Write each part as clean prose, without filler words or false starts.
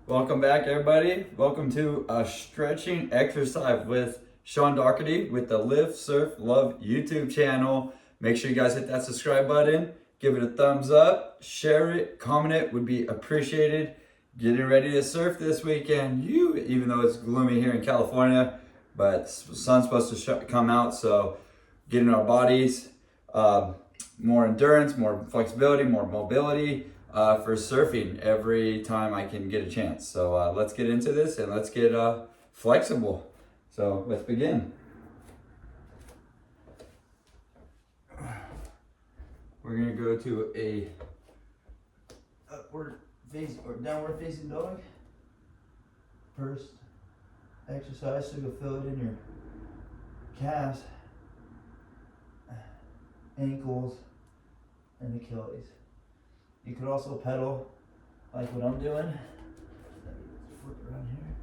Welcome back, everybody. Welcome to a stretching exercise with Sean Doherty with the Live Surf Love YouTube channel. Make sure you guys hit that subscribe button, give it a thumbs up, share it, comment it, would be appreciated. Getting ready to surf this weekend, even though it's gloomy here in California, but the sun's supposed to come out, so getting our bodies more endurance, more flexibility, more mobility for surfing every time I can get a chance. So let's get into this and let's get flexible. So let's begin. We're gonna go to a upward facing or downward facing dog. First exercise, so you'll feel it in your calves, ankles, and Achilles. You could also pedal like what I'm doing. Flip it around here.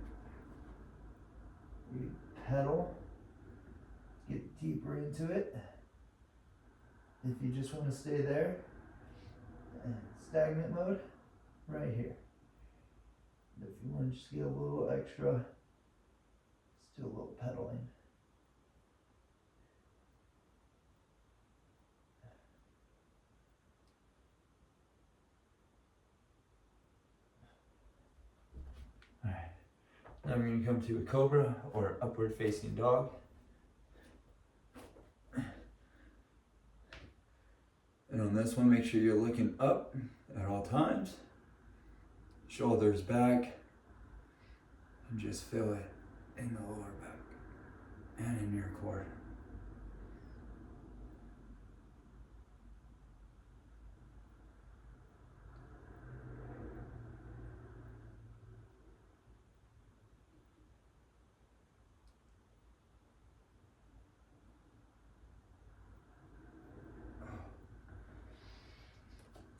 You pedal, get deeper into it. If you just want to stay there, stagnant mode, right here. If you want to just get a little extra, let's do a little pedaling. Alright, now we're going to come to a cobra or upward facing dog. And on this one, make sure you're looking up at all times. Shoulders back. And just feel it in the lower back and in your core.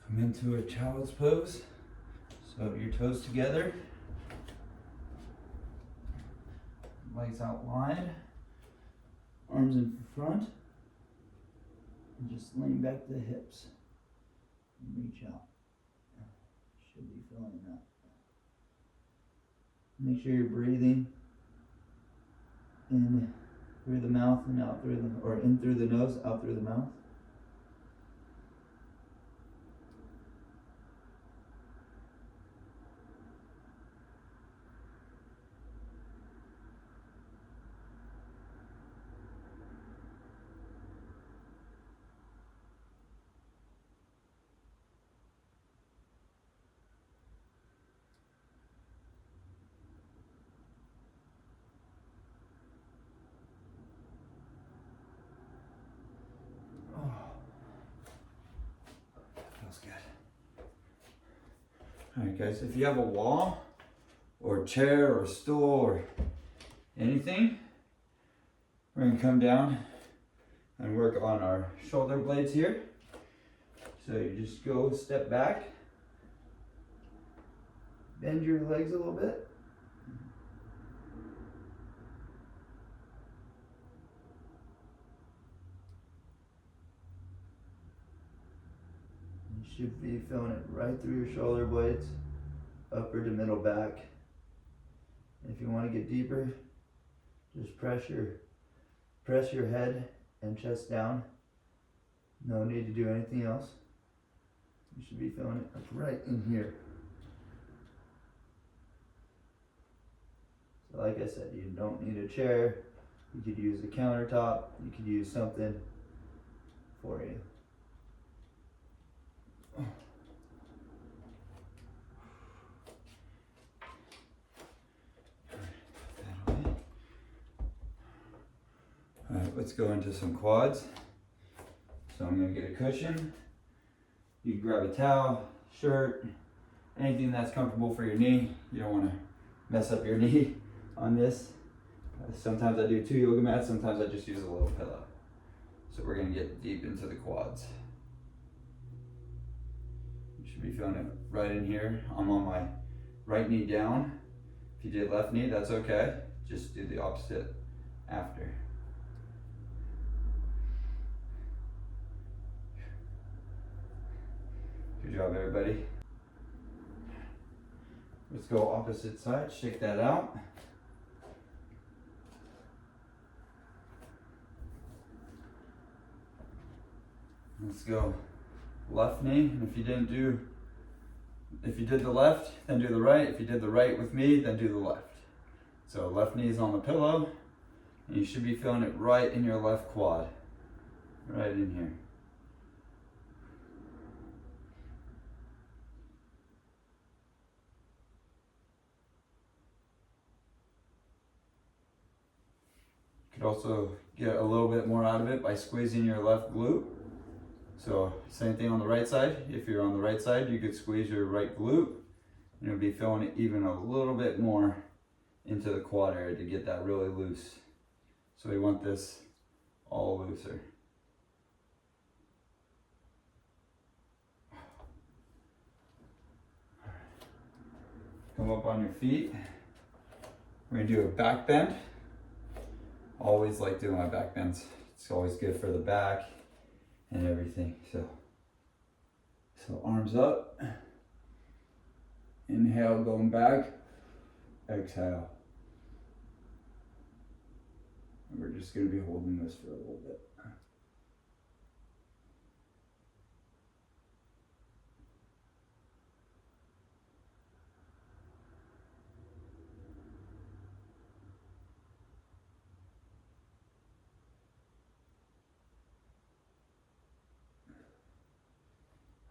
Come into a child's pose. So your toes together. Legs out wide. Arms in front. And just lean back the hips. And reach out. Should be feeling that. Make sure you're breathing in through the mouth and out through the, or in through the nose, out through the mouth. Feels good. Alright guys, if you have a wall or a chair or a stool or anything, we're going to come down and work on our shoulder blades here. So you just go step back, bend your legs a little bit. You should be feeling it right through your shoulder blades, upper to middle back. If you want to get deeper, just press your head and chest down. No need to do anything else. You should be feeling it right in here. So like I said, you don't need a chair. You could use a countertop. You could use something for you. Alright, let's go into some quads. So I'm going to get a cushion. You can grab a towel, shirt, anything that's comfortable for your knee. You don't want to mess up your knee on this. Sometimes I do 2 yoga mats, sometimes I just use a little pillow. So we're going to get deep into the quads. You should be feeling it right in here. I'm on my right knee down. If you did left knee, that's okay. Just do the opposite after. Good job, everybody. Let's go opposite side, shake that out. Let's go left knee, and if you did the left, then do the right. If you did the right with me, then do the left. So left knee is on the pillow, and you should be feeling it right in your left quad, right in here. You could also get a little bit more out of it by squeezing your left glute. So same thing on the right side. If you're on the right side, you could squeeze your right glute, and you'll be feeling it even a little bit more into the quad area to get that really loose. So we want this all looser. Come up on your feet. We're gonna do a back bend. Always like doing my back bends. It's always good for the back and everything. So arms up. Inhale, going back. Exhale. And we're just gonna be holding this for a little bit.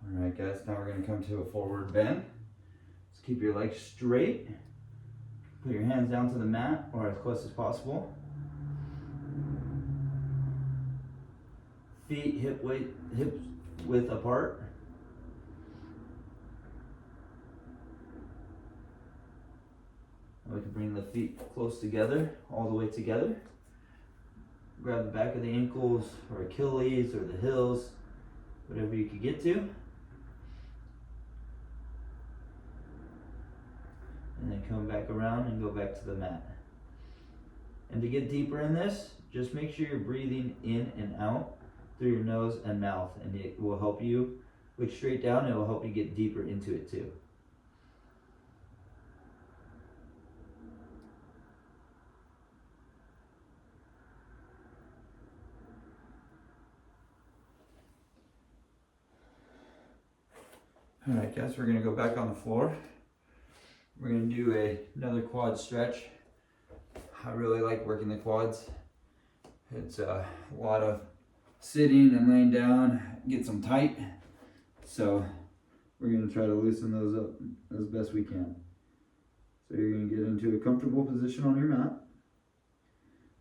All right, guys, now we're gonna come to a forward bend. Just keep your legs straight. Put your hands down to the mat or as close as possible. Feet hips width apart. We can bring the feet close together, all the way together. Grab the back of the ankles or Achilles or the heels, whatever you can get to. And then come back around and go back to the mat. And to get deeper in this, just make sure you're breathing in and out through your nose and mouth, and it will help you look straight down. It will help you get deeper into it too. All right, guys, we're gonna go back on the floor. We're gonna do another quad stretch. I really like working the quads. It's a lot of sitting and laying down, gets them tight. So we're gonna try to loosen those up as best we can. So you're gonna get into a comfortable position on your mat.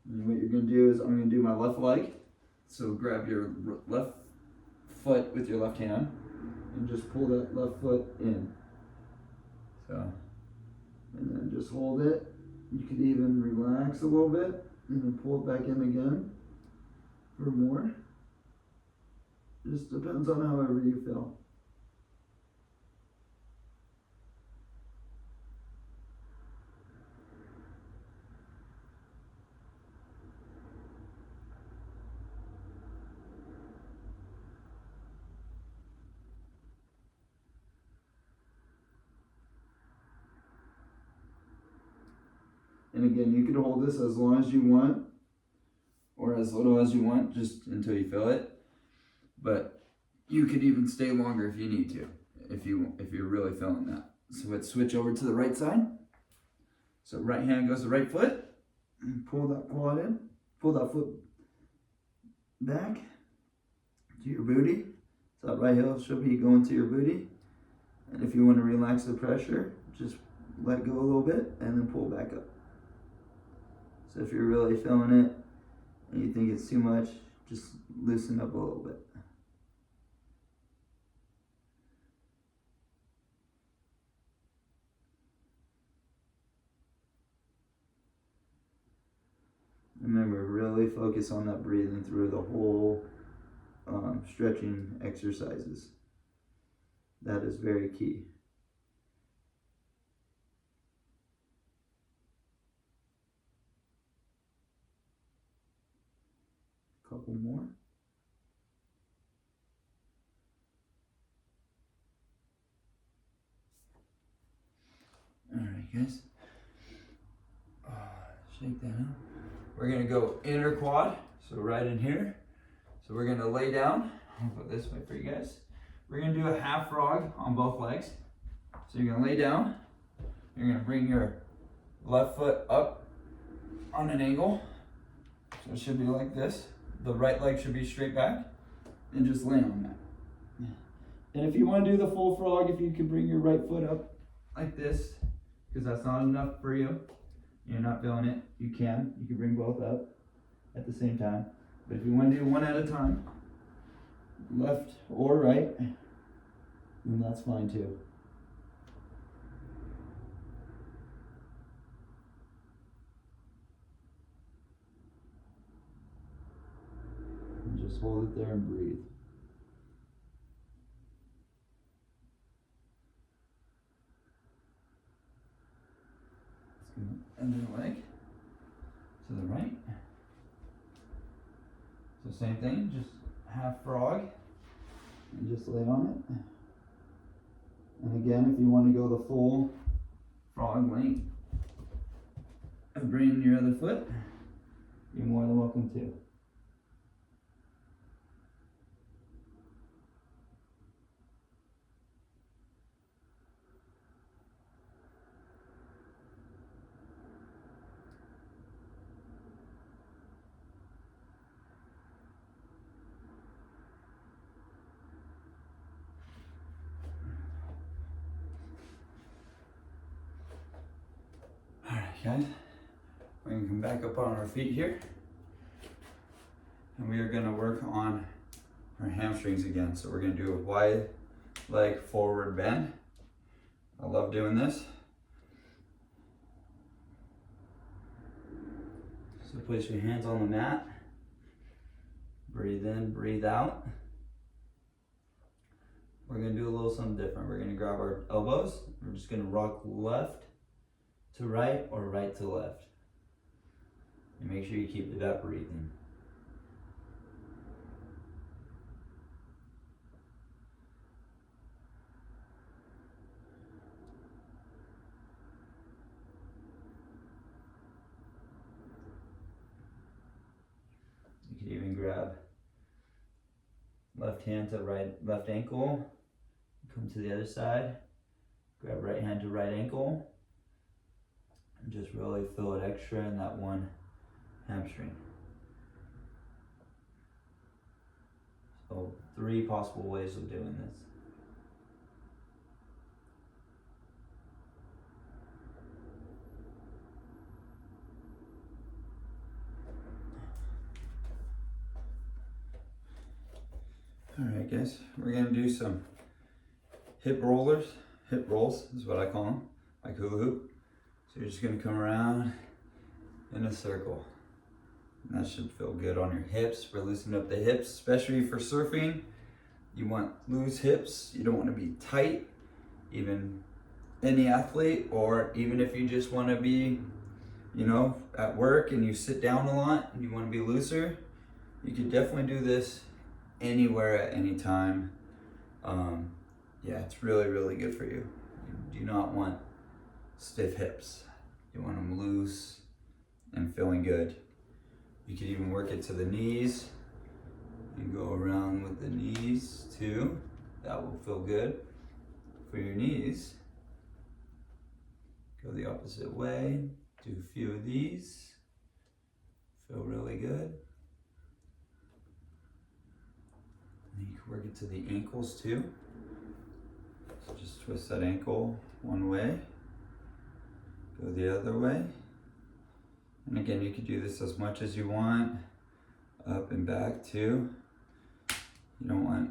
And what you're gonna do is I'm gonna do my left leg. So grab your left foot with your left hand and just pull that left foot in. So, and then just hold it. You could even relax a little bit and then pull it back in again for more. Just depends on however you feel. And again, you could hold this as long as you want or as little as you want, just until you feel it. But you could even stay longer if you need to, if you're really feeling that. So let's switch over to the right side. So right hand goes to right foot, and pull that quad in, pull that foot back to your booty. So that right heel should be going to your booty. And if you want to relax the pressure, just let go a little bit and then pull back up. So if you're really feeling it and you think it's too much, just loosen up a little bit. Remember, really focus on that breathing through the whole stretching exercises. That is very key. Couple more. All guys. Shake that out. We're gonna go inner quad, so right in here. So we're gonna lay down. I'll put this way for you guys. We're gonna do a half frog on both legs. So you're gonna lay down. You're gonna bring your left foot up on an angle. So it should be like this. The right leg should be straight back, and just lay on that. And if you want to do the full frog, if you can bring your right foot up like this, because that's not enough for you, you're not feeling it, you can bring both up at the same time. But if you want to do one at a time, left or right, then that's fine too. And just hold it there and breathe. Other leg to the right. So same thing, just half frog and just lay on it. And again, if you want to go the full frog length and bring in your other foot, you're more than welcome to. Guys, we're gonna come back up on our feet here, and we are gonna work on our hamstrings again. So we're gonna do a wide leg forward bend. I love doing this. So place your hands on the mat, breathe in, breathe out. We're gonna do a little something different. We're gonna grab our elbows, we're just gonna rock left to right or right to left. And make sure you keep that breathing. You could even grab left hand to left ankle, come to the other side, grab right hand to right ankle, and just really feel it extra in that one hamstring. So 3 possible ways of doing this. All right, guys, we're gonna do some hip rolls is what I call them, like hula hoop. So you're just gonna come around in a circle. And that should feel good on your hips. We're loosening up the hips, especially for surfing. You want loose hips. You don't want to be tight, even any athlete, or even if you just want to be, at work and you sit down a lot and you want to be looser, you could definitely do this anywhere at any time. Yeah, it's really, really good for you. You do not want stiff hips. You want them loose and feeling good. You could even work it to the knees and go around with the knees too. That will feel good for your knees. Go the opposite way. Do a few of these. Feel really good. And you can work it to the ankles too. So just twist that ankle one way. Go the other way. And again, you can do this as much as you want. Up and back too. You don't want,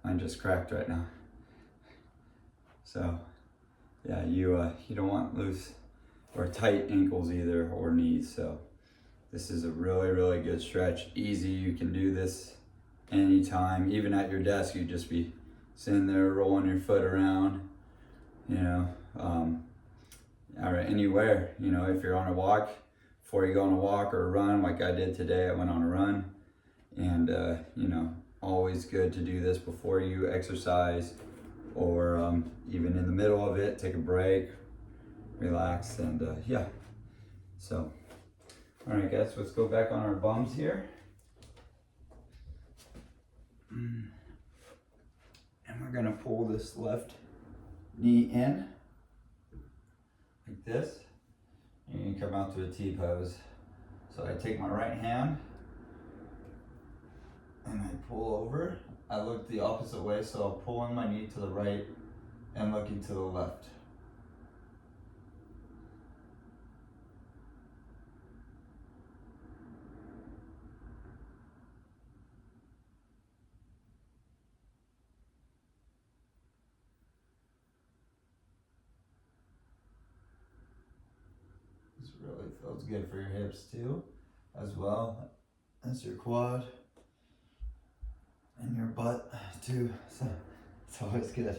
mine just cracked right now. So yeah, you don't want loose or tight ankles either, or knees. So this is a really, really good stretch. Easy, you can do this anytime. Even at your desk, you'd just be sitting there rolling your foot around, or anywhere, if you're on a walk, before you go on a walk or a run, like I did today, I went on a run, and always good to do this before you exercise, or even in the middle of it, take a break, relaxed, and yeah. So, all right, guys, let's go back on our bums here. And we're gonna pull this left knee in like this, and you can come out to a T pose. So I take my right hand and I pull over. I look the opposite way, so I'll pull in my knee to the right and looking to the left. This really feels good for your hips too, as well as your quad and your butt too. So it's always good.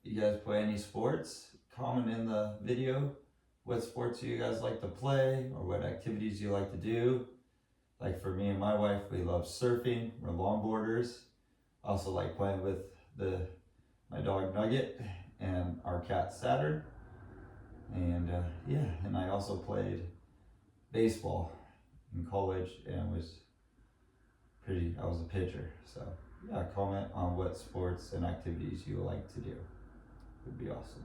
You guys play any sports? Comment in the video what sports you guys like to play or what activities you like to do. Like for me and my wife, we love surfing. We're longboarders. Also like playing with my dog Nugget and our cat Saturn. And yeah, and I also played baseball in college and I was a pitcher. So yeah, comment on what sports and activities you like to do. Would be awesome.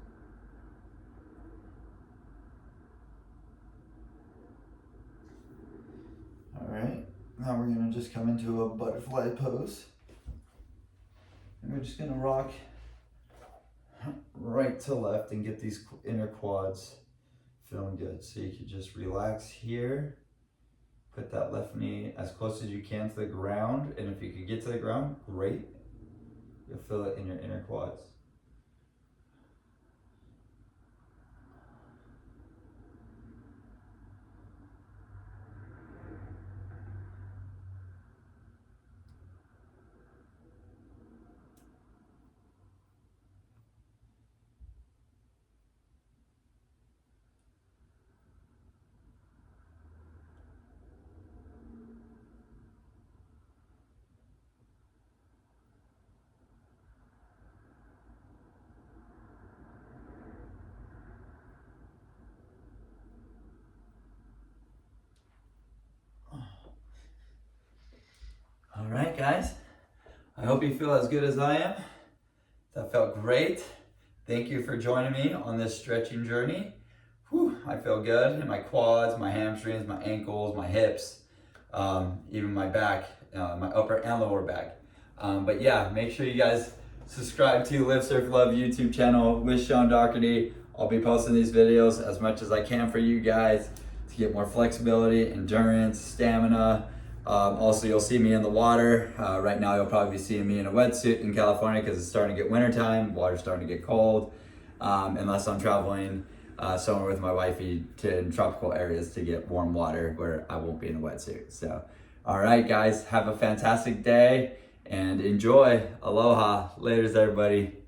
All right, now we're gonna just come into a butterfly pose. And we're just gonna rock right to left and get these inner quads feeling good. So you can just relax here, put that left knee as close as you can to the ground. And if you can get to the ground, great. You'll feel it in your inner quads. All right, guys. I hope you feel as good as I am. That felt great. Thank you for joining me on this stretching journey. Whew, I feel good in my quads, my hamstrings, my ankles, my hips, even my back, my upper and lower back. But yeah, make sure you guys subscribe to Live Surf Love YouTube channel with Sean Doherty. I'll be posting these videos as much as I can for you guys to get more flexibility, endurance, stamina. Also, you'll see me in the water. Right now, you'll probably be seeing me in a wetsuit in California because it's starting to get wintertime. Water's starting to get cold. Unless I'm traveling somewhere with my wifey in tropical areas to get warm water where I won't be in a wetsuit. So, all right, guys, have a fantastic day and enjoy. Aloha. Laters, everybody.